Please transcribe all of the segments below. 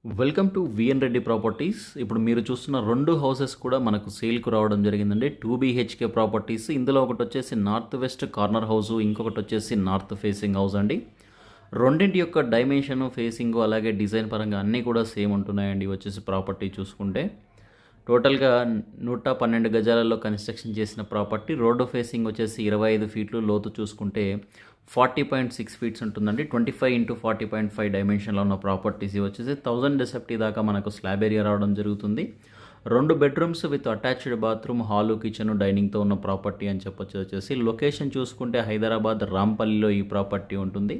Welcome to VN Reddy properties. ఇప్పుడు మీరు చూస్తున్న 2 హౌసెస్ కూడా మనకు సేల్‌కు రావడం జరిగిందండి. 2 బీహెచ్‌కే ప్రాపర్టీస్. ఇందులో ఒకటొచ్చేసి నార్త్ వెస్ట్ కార్నర్ హౌసు, ఇంకొకటొచ్చేసి నార్త్ ఫేసింగ్ హౌస్ అండి. రెండింటి యొక్క డైమెన్షను, ఫేసింగు అలాగే డిజైన్ పరంగా అన్నీ కూడా సేమ్ ఉంటున్నాయండి. వచ్చేసి ప్రాపర్టీ చూసుకుంటే టోటల్‌గా 112 గజాలలో కన్‌స్ట్రక్షన్ చేసిన ప్రాపర్టీ. రోడ్డు ఫేసింగ్ వచ్చేసి 25 ఫీట్లు, లోతు చూసుకుంటే 40.6 ఫీట్స్ ఉంటుందండి. 25x40.5 డైమెన్షన్‌లో ఉన్న ప్రాపర్టీస్ ఇవి వచ్చేసి 1000 ఎస్ఎఫ్టీ దాకా మనకు స్లాబ్ ఏరియా రావడం జరుగుతుంది. 2 bedrooms with attached bathroom, hall, kitchen, డైనింగ్తో ఉన్న ప్రాపర్టీ అని చెప్పొచ్చు. వచ్చేసి లొకేషన్ చూసుకుంటే హైదరాబాద్ రాంపల్లిలో ఈ ప్రాపర్టీ ఉంటుంది.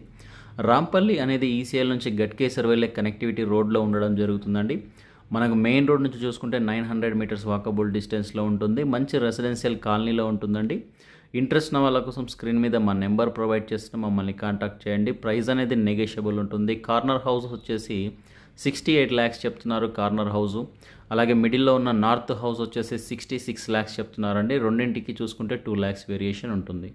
రాంపల్లి అనేది ఈసీఎల్ నుంచి గట్కేసర్ వెళ్ళే కనెక్టివిటీ రోడ్లో ఉండడం జరుగుతుందండి. మనకు మెయిన్ రోడ్ నుంచి చూసుకుంటే 900 మీటర్స్ వాకబుల్ డిస్టెన్స్లో ఉంటుంది. మంచి రెసిడెన్షియల్ కాలనీలో ఉంటుందండి. ఇంట్రెస్ట్ ఉన్న వాళ్ళ కోసం స్క్రీన్ మీద మా నెంబర్ ప్రొవైడ్ చేస్తున్న మమ్మల్ని కాంటాక్ట్ చేయండి. ప్రైస్ అనేది నెగోషియబుల్ ఉంటుంది. కార్నర్ హౌస్ వచ్చేసి 68 ల్యాక్స్ చెప్తున్నారు కార్నర్ హౌసు. అలాగే మిడిల్లో ఉన్న నార్త్ హౌస్ వచ్చేసి 66 ల్యాక్స్ చెప్తున్నారండి. రెండింటికి చూసుకుంటే 2 ల్యాక్స్ వేరియేషన్ ఉంటుంది.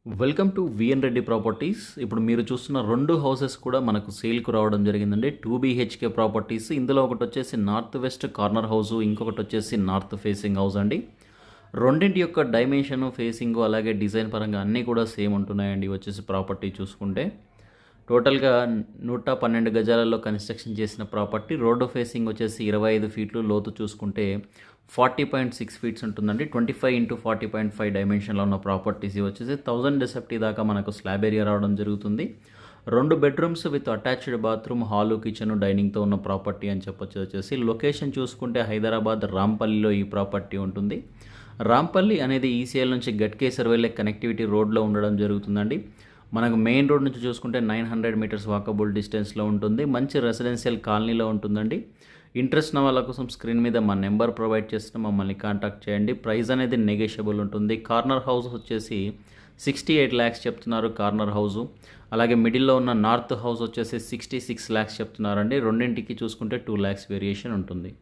Welcome to VN Reddy properties. ఇప్పుడు మీరు చూస్తున్న 2 హౌసెస్ కూడా మనకు సేల్‌కు రావడం జరిగిందండి. 2 బీహెచ్‌కే ప్రాపర్టీస్. ఇందులో ఒకటొచ్చేసి నార్త్ వెస్ట్ కార్నర్ హౌసు, ఇంకొకటొచ్చేసి నార్త్ ఫేసింగ్ హౌస్ అండి. రెండింటి యొక్క డైమెన్షను, ఫేసింగు అలాగే డిజైన్ పరంగా అన్నీ కూడా సేమ్ ఉంటున్నాయండి. వచ్చేసి ప్రాపర్టీ చూసుకుంటే టోటల్‌గా 112 గజాలలో కన్‌స్ట్రక్షన్ చేసిన ప్రాపర్టీ. రోడ్డు ఫేసింగ్ వచ్చేసి 25 ఫీట్లు, లోతు చూసుకుంటే 40.6 ఫీట్స్ ఉంటుందండి. 25x40.5 డైమెన్షన్‌లో ఉన్న ప్రాపర్టీస్ ఇవి వచ్చేసి 1000 ఎస్ఎఫ్టీ దాకా మనకు స్లాబ్ ఏరియా రావడం జరుగుతుంది. 2 bedrooms with attached bathroom, hall, kitchen, డైనింగ్తో ఉన్న ప్రాపర్టీ అని చెప్పొచ్చు. వచ్చేసి లొకేషన్ చూసుకుంటే హైదరాబాద్ రాంపల్లిలో ఈ ప్రాపర్టీ ఉంటుంది. రాంపల్లి అనేది ఈసీఎల్ నుంచి గట్కేసర్ వెళ్ళే కనెక్టివిటీ రోడ్లో ఉండడం జరుగుతుందండి. మనకు మెయిన్ రోడ్ నుంచి చూసుకుంటే 900 మీటర్స్ వాకబుల్ డిస్టెన్స్లో ఉంటుంది. మంచి రెసిడెన్షియల్ కాలనీలో ఉంటుందండి. ఇంట్రెస్ట్ ఉన్న వాళ్ళ కోసం స్క్రీన్ మీద మా నెంబర్ ప్రొవైడ్ చేస్తున్న మమ్మల్ని కాంటాక్ట్ చేయండి. ప్రైస్ అనేది నెగోషియబుల్ ఉంటుంది. కార్నర్ హౌస్ వచ్చేసి 68 ల్యాక్స్ చెప్తున్నారు కార్నర్ హౌసు. అలాగే మిడిల్లో ఉన్న నార్త్ హౌస్ వచ్చేసి 66 ల్యాక్స్ చెప్తున్నారండి. రెండింటికి చూసుకుంటే 2 ల్యాక్స్ వేరియేషన్ ఉంటుంది.